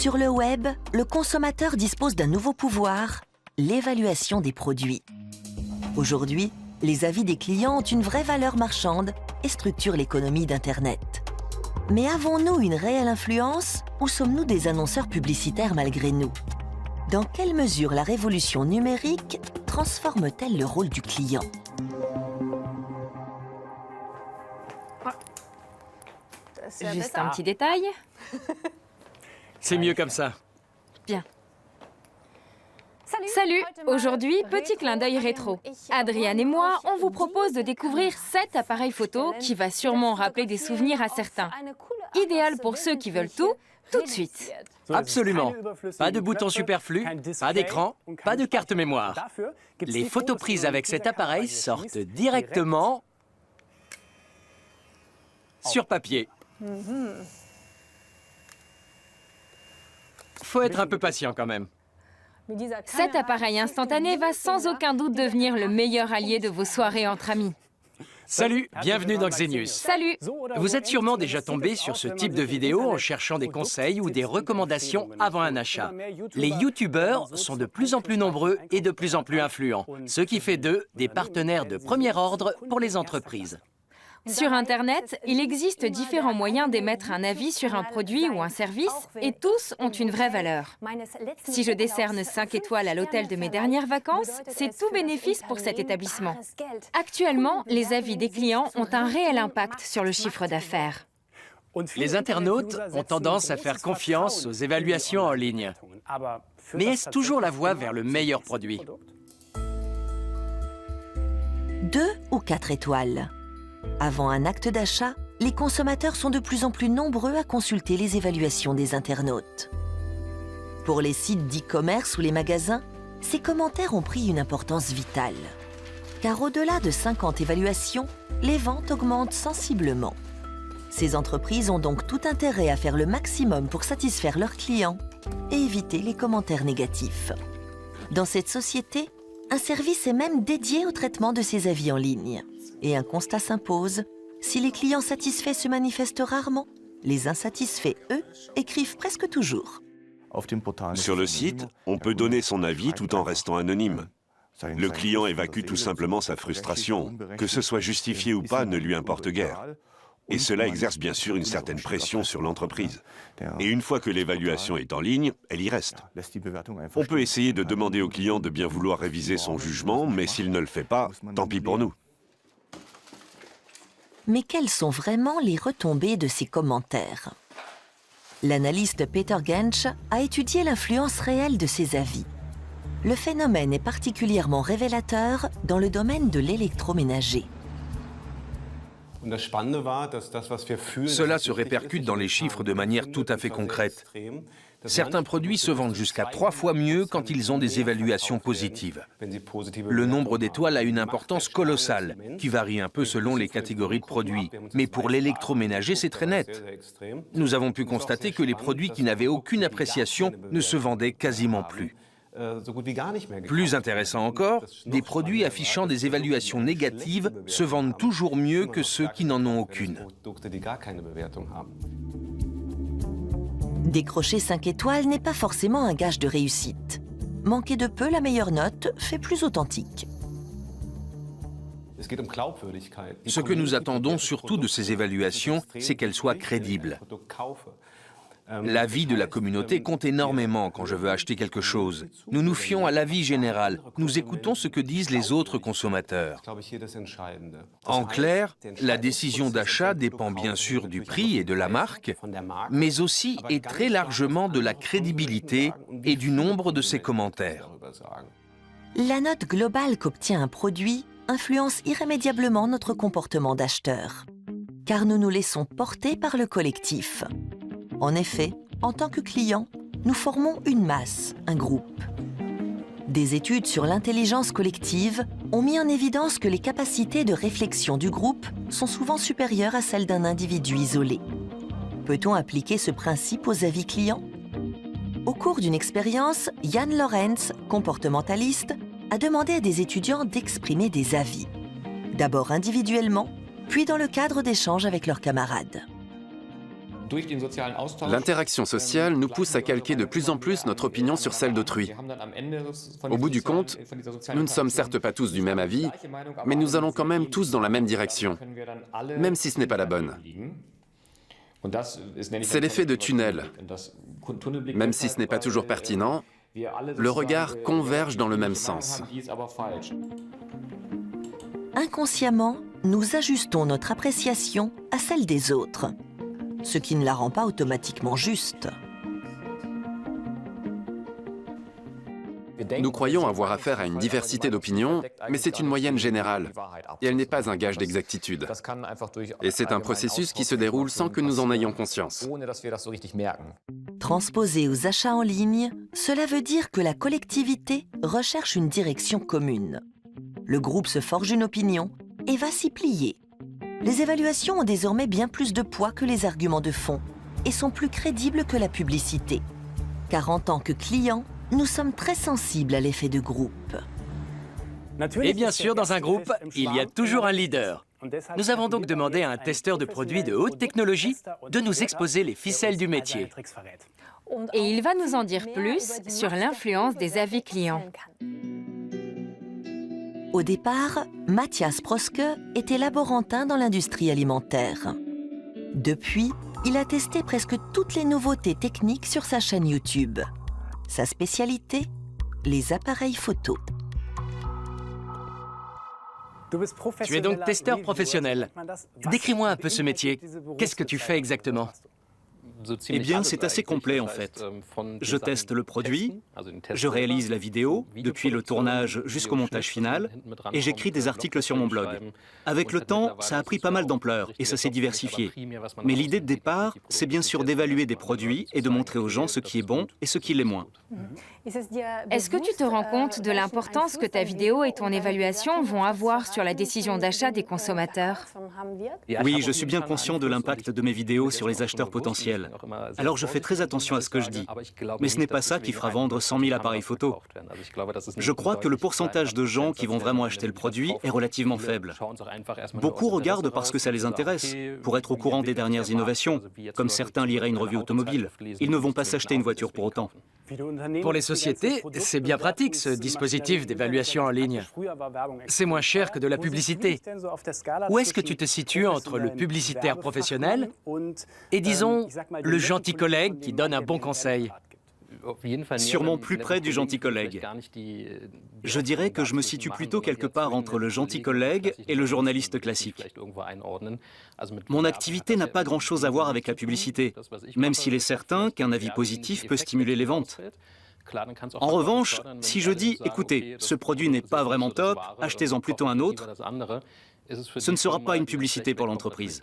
Sur le web, le consommateur dispose d'un nouveau pouvoir, l'évaluation des produits. Aujourd'hui, les avis des clients ont une vraie valeur marchande et structurent l'économie d'Internet. Mais avons-nous une réelle influence ou sommes-nous des annonceurs publicitaires malgré nous? Dans quelle mesure la révolution numérique transforme-t-elle le rôle du client? Juste un petit détail. C'est mieux comme ça. Bien. Salut! Aujourd'hui, petit clin d'œil rétro. Adriane et moi, on vous propose de découvrir 7 appareils photo qui va sûrement rappeler des souvenirs à certains. Idéal pour ceux qui veulent tout de suite. Absolument. Pas de bouton superflu, pas d'écran, pas de carte mémoire. Les photos prises avec cet appareil sortent directement sur papier. Faut être un peu patient quand même. Cet appareil instantané va sans aucun doute devenir le meilleur allié de vos soirées entre amis. Salut, bienvenue dans Xenius. Salut! Vous êtes sûrement déjà tombé sur ce type de vidéo en cherchant des conseils ou des recommandations avant un achat. Les youtubeurs sont de plus en plus nombreux et de plus en plus influents, ce qui fait d'eux des partenaires de premier ordre pour les entreprises. Sur Internet, il existe différents moyens d'émettre un avis sur un produit ou un service et tous ont une vraie valeur. Si je décerne 5 étoiles à l'hôtel de mes dernières vacances, c'est tout bénéfice pour cet établissement. Actuellement, les avis des clients ont un réel impact sur le chiffre d'affaires. Les internautes ont tendance à faire confiance aux évaluations en ligne. Mais est-ce toujours la voie vers le meilleur produit? 2 ou 4 étoiles. Avant un acte d'achat, les consommateurs sont de plus en plus nombreux à consulter les évaluations des internautes. Pour les sites d'e-commerce ou les magasins, ces commentaires ont pris une importance vitale. Car au-delà de 50 évaluations, les ventes augmentent sensiblement. Ces entreprises ont donc tout intérêt à faire le maximum pour satisfaire leurs clients et éviter les commentaires négatifs. Dans cette société, un service est même dédié au traitement de ces avis en ligne. Et un constat s'impose, si les clients satisfaits se manifestent rarement, les insatisfaits, eux, écrivent presque toujours. Sur le site, on peut donner son avis tout en restant anonyme. Le client évacue tout simplement sa frustration. Que ce soit justifié ou pas ne lui importe guère. Et cela exerce bien sûr une certaine pression sur l'entreprise. Et une fois que l'évaluation est en ligne, elle y reste. On peut essayer de demander au client de bien vouloir réviser son jugement, mais s'il ne le fait pas, tant pis pour nous. Mais quelles sont vraiment les retombées de ces commentaires? L'analyste Peter Gensch a étudié l'influence réelle de ces avis. Le phénomène est particulièrement révélateur dans le domaine de l'électroménager. Cela se répercute dans les chiffres de manière tout à fait concrète. Certains produits se vendent jusqu'à 3 fois mieux quand ils ont des évaluations positives. Le nombre d'étoiles a une importance colossale, qui varie un peu selon les catégories de produits. Mais pour l'électroménager, c'est très net. Nous avons pu constater que les produits qui n'avaient aucune appréciation ne se vendaient quasiment plus. Plus intéressant encore, des produits affichant des évaluations négatives se vendent toujours mieux que ceux qui n'en ont aucune. Décrocher 5 étoiles n'est pas forcément un gage de réussite. Manquer de peu la meilleure note fait plus authentique. Ce que nous attendons surtout de ces évaluations, c'est qu'elles soient crédibles. L'avis de la communauté compte énormément quand je veux acheter quelque chose. Nous nous fions à l'avis général. Nous écoutons ce que disent les autres consommateurs. En clair, la décision d'achat dépend bien sûr du prix et de la marque, mais aussi et très largement de la crédibilité et du nombre de ses commentaires. La note globale qu'obtient un produit influence irrémédiablement notre comportement d'acheteur. Car nous nous laissons porter par le collectif. En effet, en tant que client, nous formons une masse, un groupe. Des études sur l'intelligence collective ont mis en évidence que les capacités de réflexion du groupe sont souvent supérieures à celles d'un individu isolé. Peut-on appliquer ce principe aux avis clients? Au cours d'une expérience, Jan Lorenz, comportementaliste, a demandé à des étudiants d'exprimer des avis. D'abord individuellement, puis dans le cadre d'échanges avec leurs camarades. L'interaction sociale nous pousse à calquer de plus en plus notre opinion sur celle d'autrui. Au bout du compte, nous ne sommes certes pas tous du même avis, mais nous allons quand même tous dans la même direction, même si ce n'est pas la bonne. C'est l'effet de tunnel. Même si ce n'est pas toujours pertinent, le regard converge dans le même sens. Inconsciemment, nous ajustons notre appréciation à celle des autres, ce qui ne la rend pas automatiquement juste. Nous croyons avoir affaire à une diversité d'opinions, mais c'est une moyenne générale, et elle n'est pas un gage d'exactitude. Et c'est un processus qui se déroule sans que nous en ayons conscience. Transposé aux achats en ligne, cela veut dire que la collectivité recherche une direction commune. Le groupe se forge une opinion et va s'y plier. Les évaluations ont désormais bien plus de poids que les arguments de fond et sont plus crédibles que la publicité. Car en tant que client, nous sommes très sensibles à l'effet de groupe. Et bien sûr, dans un groupe, il y a toujours un leader. Nous avons donc demandé à un testeur de produits de haute technologie de nous exposer les ficelles du métier. Et il va nous en dire plus sur l'influence des avis clients. Au départ, Matthias Proske était laborantin dans l'industrie alimentaire. Depuis, il a testé presque toutes les nouveautés techniques sur sa chaîne YouTube. Sa spécialité, les appareils photo. Tu es donc testeur professionnel. Décris-moi un peu ce métier. Qu'est-ce que tu fais exactement ? Eh bien, c'est assez complet en fait. Je teste le produit, je réalise la vidéo, depuis le tournage jusqu'au montage final, et j'écris des articles sur mon blog. Avec le temps, ça a pris pas mal d'ampleur et ça s'est diversifié. Mais l'idée de départ, c'est bien sûr d'évaluer des produits et de montrer aux gens ce qui est bon et ce qui l'est moins. Est-ce que tu te rends compte de l'importance que ta vidéo et ton évaluation vont avoir sur la décision d'achat des consommateurs ? Oui, je suis bien conscient de l'impact de mes vidéos sur les acheteurs potentiels. Alors je fais très attention à ce que je dis. Mais ce n'est pas ça qui fera vendre 100 000 appareils photo. Je crois que le pourcentage de gens qui vont vraiment acheter le produit est relativement faible. Beaucoup regardent parce que ça les intéresse, pour être au courant des dernières innovations, comme certains liraient une revue automobile. Ils ne vont pas s'acheter une voiture pour autant. Pour les sociétés, c'est bien pratique ce dispositif d'évaluation en ligne. C'est moins cher que de la publicité. Où est-ce que tu te situes entre le publicitaire professionnel et, disons, le gentil collègue qui donne un bon conseil ? Sûrement plus près du gentil collègue. Je dirais que je me situe plutôt quelque part entre le gentil collègue et le journaliste classique. Mon activité n'a pas grand-chose à voir avec la publicité, même s'il est certain qu'un avis positif peut stimuler les ventes. En revanche, si je dis « écoutez, ce produit n'est pas vraiment top, achetez-en plutôt un autre », ce ne sera pas une publicité pour l'entreprise.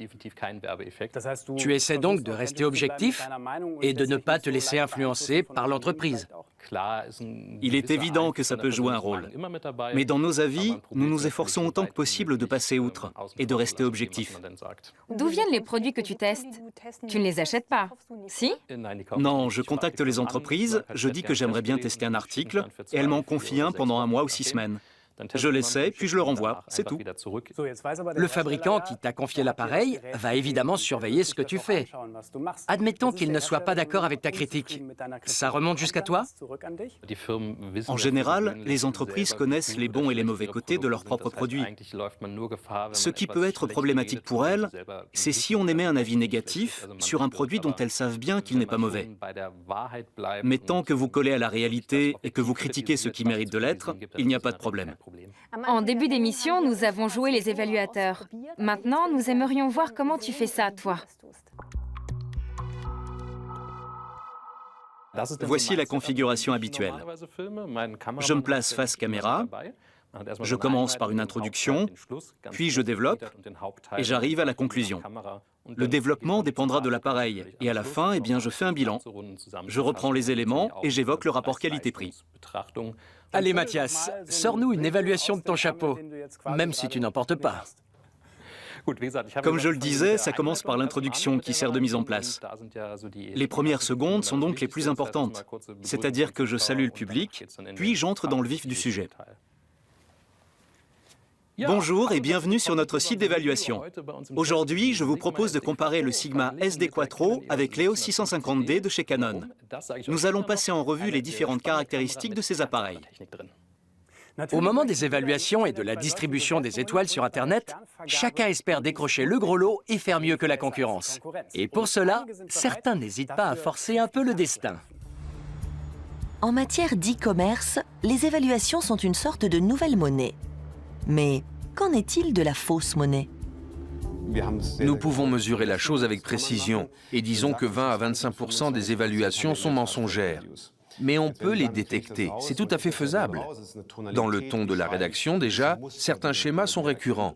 Tu essaies donc de rester objectif et de ne pas te laisser influencer par l'entreprise. Il est évident que ça peut jouer un rôle. Mais dans nos avis, nous nous efforçons autant que possible de passer outre et de rester objectifs. D'où viennent les produits que tu testes ? Tu ne les achètes pas, si ? Non, je contacte les entreprises, je dis que j'aimerais bien tester un article, et elles m'en confient un pendant 1 mois ou 6 semaines. Je l'essaie, puis je le renvoie, c'est tout. Le fabricant qui t'a confié l'appareil va évidemment surveiller ce que tu fais. Admettons qu'il ne soit pas d'accord avec ta critique. Ça remonte jusqu'à toi ? En général, les entreprises connaissent les bons et les mauvais côtés de leurs propres produits. Ce qui peut être problématique pour elles, c'est si on émet un avis négatif sur un produit dont elles savent bien qu'il n'est pas mauvais. Mais tant que vous collez à la réalité et que vous critiquez ce qui mérite de l'être, il n'y a pas de problème. En début d'émission, nous avons joué les évaluateurs. Maintenant, nous aimerions voir comment tu fais ça, toi. Voici la configuration habituelle. Je me place face caméra, je commence par une introduction, puis je développe, et j'arrive à la conclusion. Le développement dépendra de l'appareil, et à la fin, eh bien, je fais un bilan. Je reprends les éléments et j'évoque le rapport qualité-prix. Allez Mathias, sors-nous une évaluation de ton chapeau, même si tu n'en portes pas. Comme je le disais, ça commence par l'introduction qui sert de mise en place. Les premières secondes sont donc les plus importantes, c'est-à-dire que je salue le public, puis j'entre dans le vif du sujet. Bonjour et bienvenue sur notre site d'évaluation. Aujourd'hui, je vous propose de comparer le Sigma SD Quattro avec l'EOS 650D de chez Canon. Nous allons passer en revue les différentes caractéristiques de ces appareils. Au moment des évaluations et de la distribution des étoiles sur Internet, chacun espère décrocher le gros lot et faire mieux que la concurrence. Et pour cela, certains n'hésitent pas à forcer un peu le destin. En matière d'e-commerce, les évaluations sont une sorte de nouvelle monnaie. Mais qu'en est-il de la fausse monnaie? Nous pouvons mesurer la chose avec précision et disons que 20 à 25% des évaluations sont mensongères. Mais on peut les détecter, c'est tout à fait faisable. Dans le ton de la rédaction, déjà, certains schémas sont récurrents.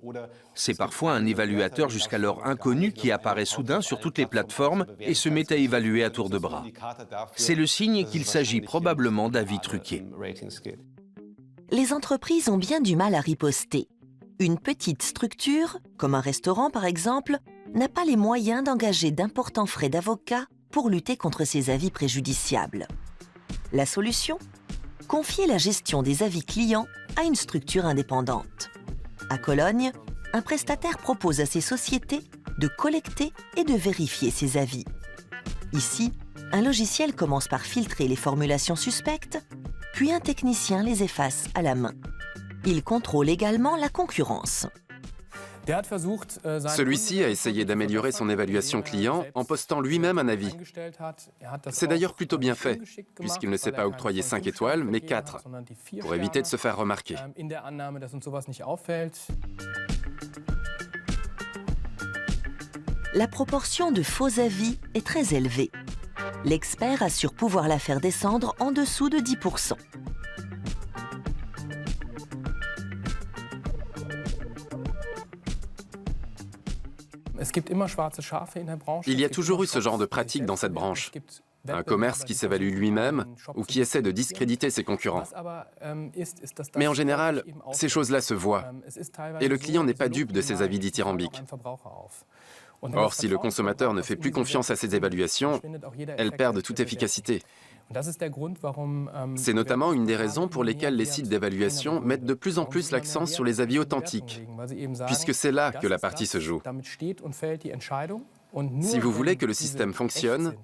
C'est parfois un évaluateur jusqu'alors inconnu qui apparaît soudain sur toutes les plateformes et se met à évaluer à tour de bras. C'est le signe qu'il s'agit probablement d'avis truqués. Les entreprises ont bien du mal à riposter. Une petite structure, comme un restaurant par exemple, n'a pas les moyens d'engager d'importants frais d'avocat pour lutter contre ces avis préjudiciables. La solution? Confier la gestion des avis clients à une structure indépendante. À Cologne, un prestataire propose à ses sociétés de collecter et de vérifier ces avis. Ici, un logiciel commence par filtrer les formulations suspectes, puis un technicien les efface à la main. Il contrôle également la concurrence. Celui-ci a essayé d'améliorer son évaluation client en postant lui-même un avis. C'est d'ailleurs plutôt bien fait, puisqu'il ne s'est pas octroyé 5 étoiles, mais 4, pour éviter de se faire remarquer. La proportion de faux avis est très élevée. L'expert assure pouvoir la faire descendre en dessous de 10%. Il y a toujours eu ce genre de pratique dans cette branche. Un commerce qui s'évalue lui-même ou qui essaie de discréditer ses concurrents. Mais en général, ces choses-là se voient. Et le client n'est pas dupe de ces avis dithyrambiques. Or, si le consommateur ne fait plus confiance à ces évaluations, elles perdent toute efficacité. C'est notamment une des raisons pour lesquelles les sites d'évaluation mettent de plus en plus l'accent sur les avis authentiques, puisque c'est là que la partie se joue. Si vous voulez que le système fonctionne,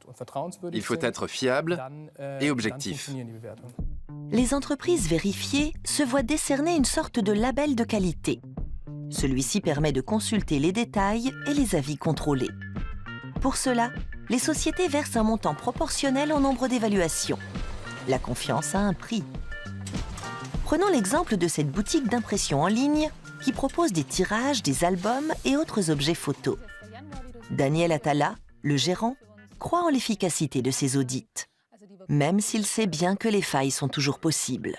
il faut être fiable et objectif. Les entreprises vérifiées se voient décerner une sorte de label de qualité. Celui-ci permet de consulter les détails et les avis contrôlés. Pour cela, les sociétés versent un montant proportionnel au nombre d'évaluations. La confiance a un prix. Prenons l'exemple de cette boutique d'impression en ligne qui propose des tirages, des albums et autres objets photos. Daniel Atala, le gérant, croit en l'efficacité de ces audits, même s'il sait bien que les failles sont toujours possibles.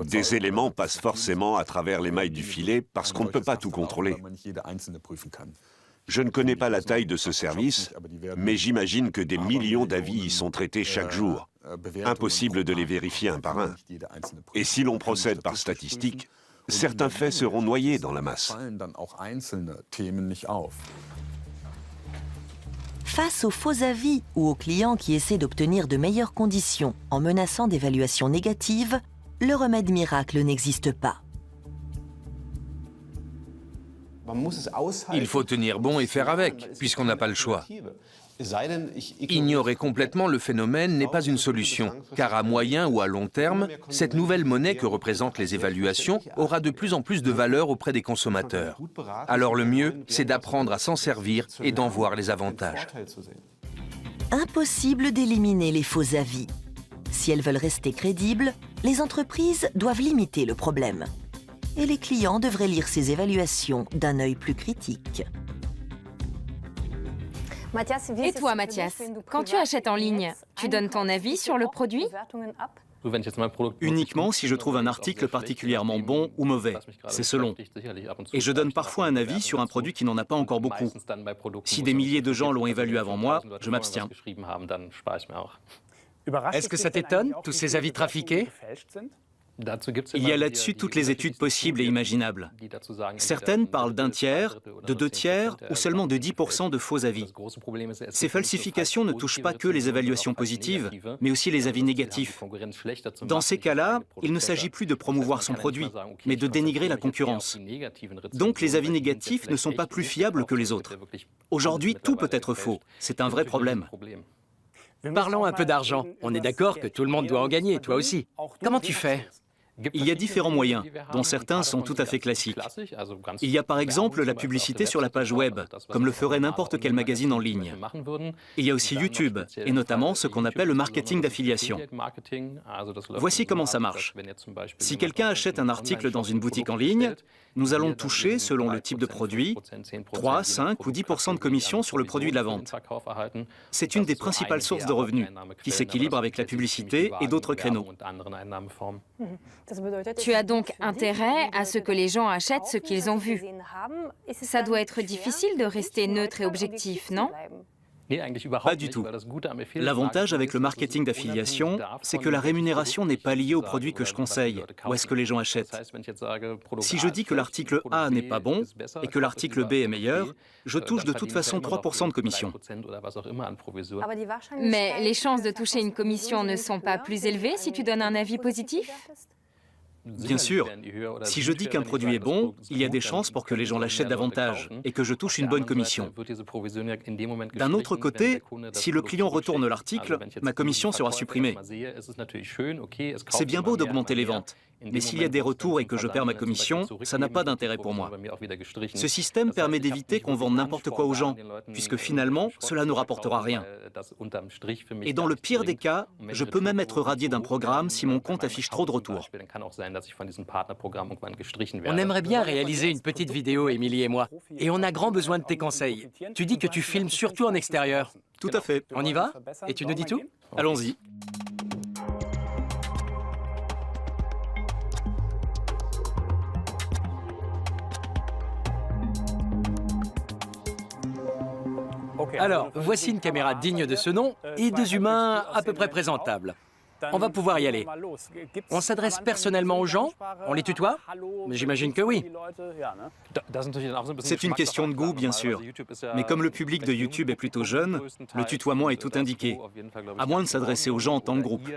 Des éléments passent forcément à travers les mailles du filet parce qu'on ne peut pas tout contrôler. Je ne connais pas la taille de ce service, mais j'imagine que des millions d'avis y sont traités chaque jour. Impossible de les vérifier un par un. Et si l'on procède par statistique, certains faits seront noyés dans la masse. Face aux faux avis ou aux clients qui essaient d'obtenir de meilleures conditions en menaçant d'évaluations négatives, le remède miracle n'existe pas. Il faut tenir bon et faire avec, puisqu'on n'a pas le choix. Ignorer complètement le phénomène n'est pas une solution, car à moyen ou à long terme, cette nouvelle monnaie que représentent les évaluations aura de plus en plus de valeur auprès des consommateurs. Alors le mieux, c'est d'apprendre à s'en servir et d'en voir les avantages. Impossible d'éliminer les faux avis. Si elles veulent rester crédibles, les entreprises doivent limiter le problème. Et les clients devraient lire ces évaluations d'un œil plus critique. Et toi, Mathias, quand tu achètes en ligne, tu donnes ton avis sur le produit? Uniquement si je trouve un article particulièrement bon ou mauvais. C'est selon. Et je donne parfois un avis sur un produit qui n'en a pas encore beaucoup. Si des milliers de gens l'ont évalué avant moi, je m'abstiens. Est-ce que ça t'étonne, tous ces avis trafiqués? Il y a là-dessus toutes les études possibles et imaginables. Certaines parlent d'un tiers, de 2 tiers ou seulement de 10% de faux avis. Ces falsifications ne touchent pas que les évaluations positives, mais aussi les avis négatifs. Dans ces cas-là, il ne s'agit plus de promouvoir son produit, mais de dénigrer la concurrence. Donc les avis négatifs ne sont pas plus fiables que les autres. Aujourd'hui, tout peut être faux. C'est un vrai problème. Parlons un peu d'argent. On est d'accord que tout le monde doit en gagner, toi aussi. Comment tu fais? Il y a différents moyens, dont certains sont tout à fait classiques. Il y a par exemple la publicité sur la page web, comme le ferait n'importe quel magazine en ligne. Il y a aussi YouTube, et notamment ce qu'on appelle le marketing d'affiliation. Voici comment ça marche. Si quelqu'un achète un article dans une boutique en ligne, nous allons toucher, selon le type de produit, 3, 5 ou 10% de commission sur le produit de la vente. C'est une des principales sources de revenus, qui s'équilibre avec la publicité et d'autres créneaux. Tu as donc intérêt à ce que les gens achètent ce qu'ils ont vu. Ça doit être difficile de rester neutre et objectif, non? Pas du tout. L'avantage avec le marketing d'affiliation, c'est que la rémunération n'est pas liée au produit que je conseille ou à ce que les gens achètent. Si je dis que l'article A n'est pas bon et que l'article B est meilleur, je touche de toute façon 3% de commission. Mais les chances de toucher une commission ne sont pas plus élevées si tu donnes un avis positif? Bien sûr, si je dis qu'un produit est bon, il y a des chances pour que les gens l'achètent davantage et que je touche une bonne commission. D'un autre côté, si le client retourne l'article, ma commission sera supprimée. C'est bien beau d'augmenter les ventes, mais s'il y a des retours et que je perds ma commission, ça n'a pas d'intérêt pour moi. Ce système permet d'éviter qu'on vende n'importe quoi aux gens, puisque finalement, cela ne rapportera rien. Et dans le pire des cas, je peux même être radié d'un programme si mon compte affiche trop de retours. On aimerait bien réaliser une petite vidéo, Émilie et moi, et on a grand besoin de tes conseils. Tu dis que tu filmes surtout en extérieur. Tout à fait. On y va? Et tu nous dis tout? Allons-y. Alors, voici une caméra digne de ce nom et 2 humains à peu près présentables. On va pouvoir y aller. On s'adresse personnellement aux gens? On les tutoie? J'imagine que oui. C'est une question de goût, bien sûr. Mais comme le public de YouTube est plutôt jeune, le tutoiement est tout indiqué, à moins de s'adresser aux gens en tant que groupe.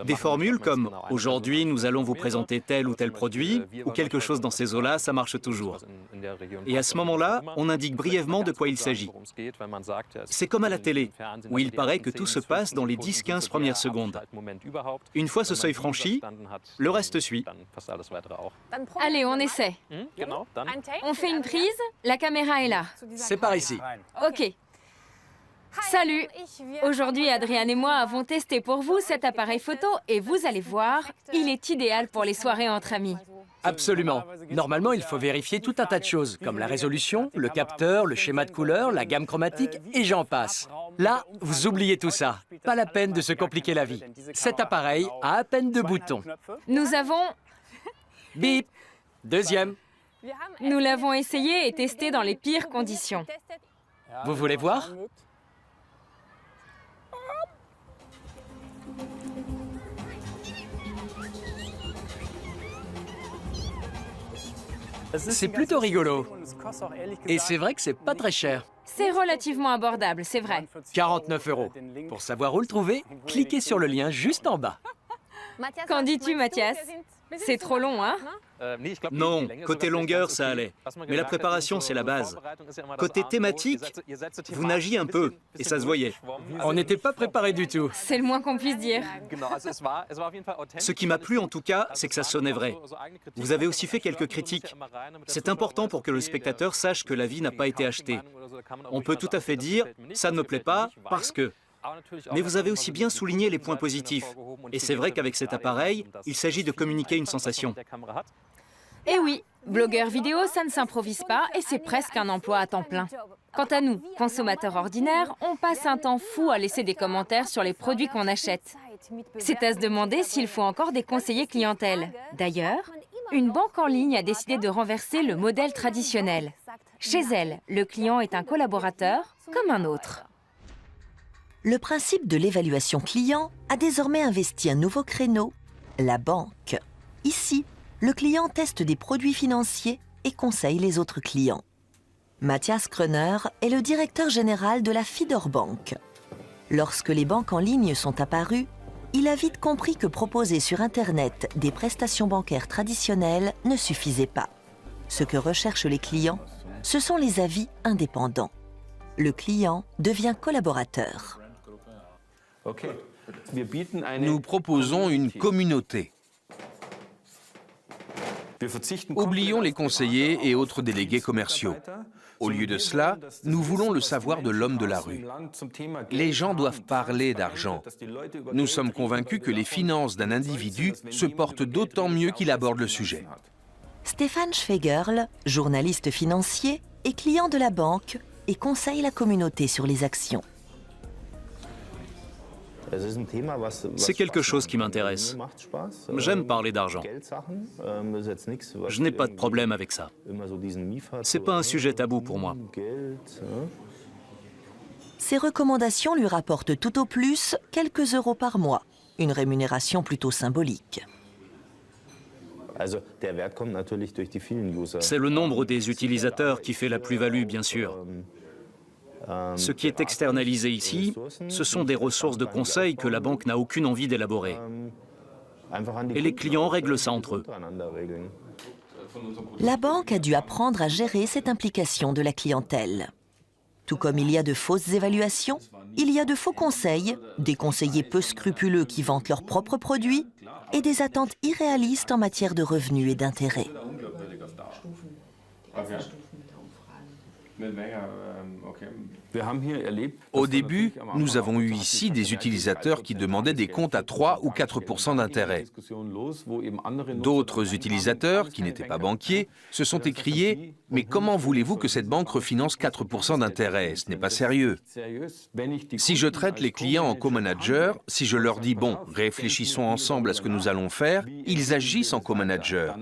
Des formules comme « Aujourd'hui, nous allons vous présenter tel ou tel produit » ou quelque chose dans ces eaux-là, ça marche toujours. Et à ce moment-là, on indique brièvement de quoi il s'agit. C'est comme à la télé, où il paraît que tout se passe dans les 10-15 premières secondes. Une fois ce seuil franchi, le reste suit. Allez, on essaie. On fait une prise, la caméra est là. C'est par ici. Ok. Salut! Aujourd'hui, Adriane et moi avons testé pour vous cet appareil photo et vous allez voir, il est idéal pour les soirées entre amis. Absolument. Normalement, il faut vérifier tout un tas de choses, comme la résolution, le capteur, le schéma de couleur, la gamme chromatique, et j'en passe. Là, vous oubliez tout ça. Pas la peine de se compliquer la vie. Cet appareil a à peine 2 boutons. Nous avons... Bip! Deuxième. Nous l'avons essayé et testé dans les pires conditions. Vous voulez voir? C'est plutôt rigolo. Et c'est vrai que c'est pas très cher. C'est relativement abordable, c'est vrai. 49 €. Pour savoir où le trouver, cliquez sur le lien juste en bas. Qu'en dis-tu, Mathias? C'est trop long, hein? Non, côté longueur, ça allait. Mais la préparation, c'est la base. Côté thématique, vous nagiez un peu, et ça se voyait. On n'était pas préparé du tout. C'est le moins qu'on puisse dire. Ce qui m'a plu en tout cas, c'est que ça sonnait vrai. Vous avez aussi fait quelques critiques. C'est important pour que le spectateur sache que la vie n'a pas été achetée. On peut tout à fait dire « ça ne me plaît pas parce que ». Mais vous avez aussi bien souligné les points positifs. Et c'est vrai qu'avec cet appareil, il s'agit de communiquer une sensation. Eh oui, blogueur vidéo, ça ne s'improvise pas et c'est presque un emploi à temps plein. Quant à nous, consommateurs ordinaires, on passe un temps fou à laisser des commentaires sur les produits qu'on achète. C'est à se demander s'il faut encore des conseillers clientèle. D'ailleurs, une banque en ligne a décidé de renverser le modèle traditionnel. Chez elle, le client est un collaborateur comme un autre. Le principe de l'évaluation client a désormais investi un nouveau créneau la banque. Ici, le client teste des produits financiers et conseille les autres clients. Matthias Kröner est le directeur général de la Fidor Bank. Lorsque les banques en ligne sont apparues, il a vite compris que proposer sur Internet des prestations bancaires traditionnelles ne suffisait pas. Ce que recherchent les clients, ce sont les avis indépendants. Le client devient collaborateur. Nous proposons une communauté. Oublions les conseillers et autres délégués commerciaux. Au lieu de cela, nous voulons le savoir de l'homme de la rue. Les gens doivent parler d'argent. Nous sommes convaincus que les finances d'un individu se portent d'autant mieux qu'il aborde le sujet. Stefan Schwegerl, journaliste financier, est client de la banque et conseille la communauté sur les actions. C'est quelque chose qui m'intéresse. J'aime parler d'argent. Je n'ai pas de problème avec ça. C'est pas un sujet tabou pour moi. Ces recommandations lui rapportent tout au plus quelques euros par mois, une rémunération plutôt symbolique. C'est le nombre des utilisateurs qui fait la plus-value, bien sûr. Ce qui est externalisé ici, ce sont des ressources de conseil que la banque n'a aucune envie d'élaborer. Et les clients règlent ça entre eux. La banque a dû apprendre à gérer cette implication de la clientèle. Tout comme il y a de fausses évaluations, il y a de faux conseils, des conseillers peu scrupuleux qui vantent leurs propres produits et des attentes irréalistes en matière de revenus et d'intérêts. Au début, nous avons eu ici des utilisateurs qui demandaient des comptes à 3 ou 4% d'intérêt. D'autres utilisateurs, qui n'étaient pas banquiers, se sont écriés « Mais comment voulez-vous que cette banque refinance 4% d'intérêt? Ce n'est pas sérieux. » Si je traite les clients en co-manager, si je leur dis « Bon, réfléchissons ensemble à ce que nous allons faire », ils agissent en co-manager.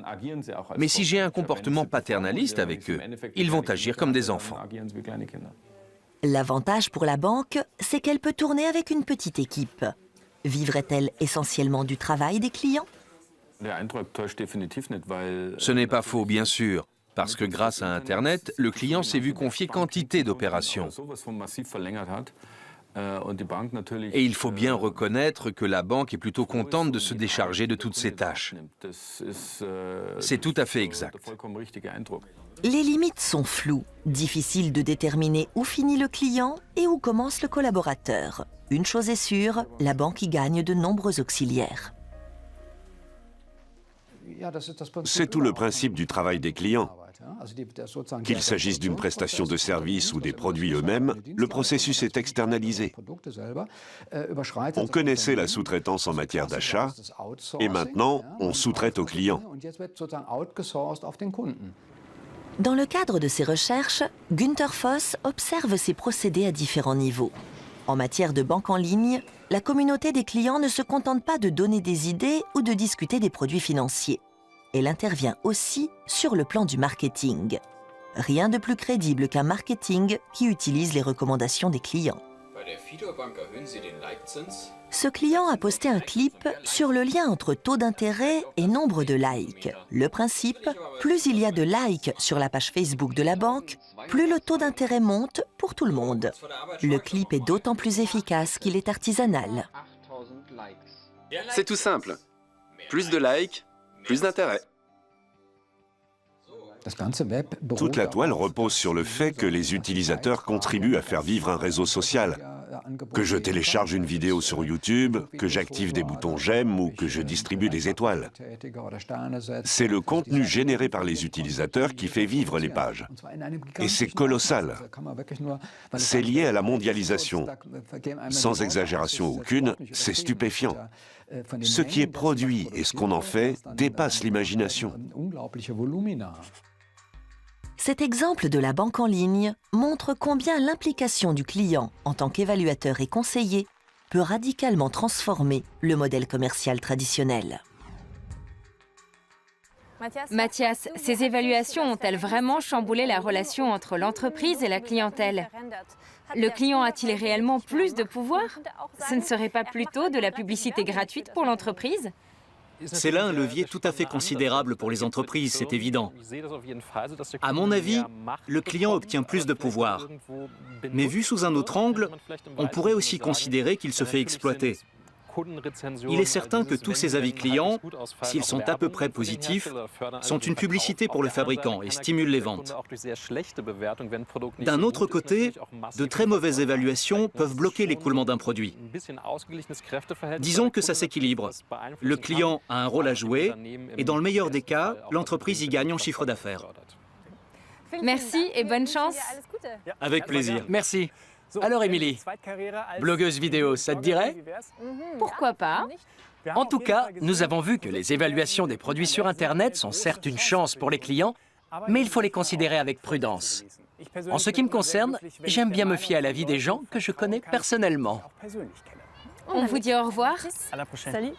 Mais si j'ai un comportement paternaliste avec eux, ils vont agir comme des enfants. L'avantage pour la banque, c'est qu'elle peut tourner avec une petite équipe. Vivrait-elle essentiellement du travail des clients? Ce n'est pas faux, bien sûr, parce que grâce à Internet, le client s'est vu confier quantité d'opérations. Et il faut bien reconnaître que la banque est plutôt contente de se décharger de toutes ces tâches. C'est tout à fait exact. Les limites sont floues, difficile de déterminer où finit le client et où commence le collaborateur. Une chose est sûre, la banque y gagne de nombreux auxiliaires. C'est tout le principe du travail des clients. Qu'il s'agisse d'une prestation de service ou des produits eux-mêmes, le processus est externalisé. On connaissait la sous-traitance en matière d'achat et maintenant, on sous-traite aux clients. Dans le cadre de ses recherches, Günther Voss observe ces procédés à différents niveaux. En matière de banque en ligne, la communauté des clients ne se contente pas de donner des idées ou de discuter des produits financiers. Elle intervient aussi sur le plan du marketing. Rien de plus crédible qu'un marketing qui utilise les recommandations des clients. Ce client a posté un clip sur le lien entre taux d'intérêt et nombre de likes. Le principe, plus il y a de likes sur la page Facebook de la banque, plus le taux d'intérêt monte pour tout le monde. Le clip est d'autant plus efficace qu'il est artisanal. C'est tout simple. Plus de likes, plus d'intérêt. Toute la toile repose sur le fait que les utilisateurs contribuent à faire vivre un réseau social. Que je télécharge une vidéo sur YouTube, que j'active des boutons j'aime ou que je distribue des étoiles. C'est le contenu généré par les utilisateurs qui fait vivre les pages. Et c'est colossal. C'est lié à la mondialisation. Sans exagération aucune, c'est stupéfiant. Ce qui est produit et ce qu'on en fait dépasse l'imagination. Cet exemple de la banque en ligne montre combien l'implication du client en tant qu'évaluateur et conseiller peut radicalement transformer le modèle commercial traditionnel. Matthias, ces évaluations ont-elles vraiment chamboulé la relation entre l'entreprise et la clientèle? Le client a-t-il réellement plus de pouvoir? Ce ne serait pas plutôt de la publicité gratuite pour l'entreprise? C'est là un levier tout à fait considérable pour les entreprises, c'est évident. À mon avis, le client obtient plus de pouvoir. Mais vu sous un autre angle, on pourrait aussi considérer qu'il se fait exploiter. Il est certain que tous ces avis clients, s'ils sont à peu près positifs, sont une publicité pour le fabricant et stimulent les ventes. D'un autre côté, de très mauvaises évaluations peuvent bloquer l'écoulement d'un produit. Disons que ça s'équilibre. Le client a un rôle à jouer et dans le meilleur des cas, l'entreprise y gagne en chiffre d'affaires. Merci et bonne chance. Avec plaisir. Merci. Alors, Émilie, blogueuse vidéo, ça te dirait? Pourquoi pas? En tout cas, nous avons vu que les évaluations des produits sur Internet sont certes une chance pour les clients, mais il faut les considérer avec prudence. En ce qui me concerne, j'aime bien me fier à l'avis des gens que je connais personnellement. On vous dit au revoir. À la prochaine. Salut.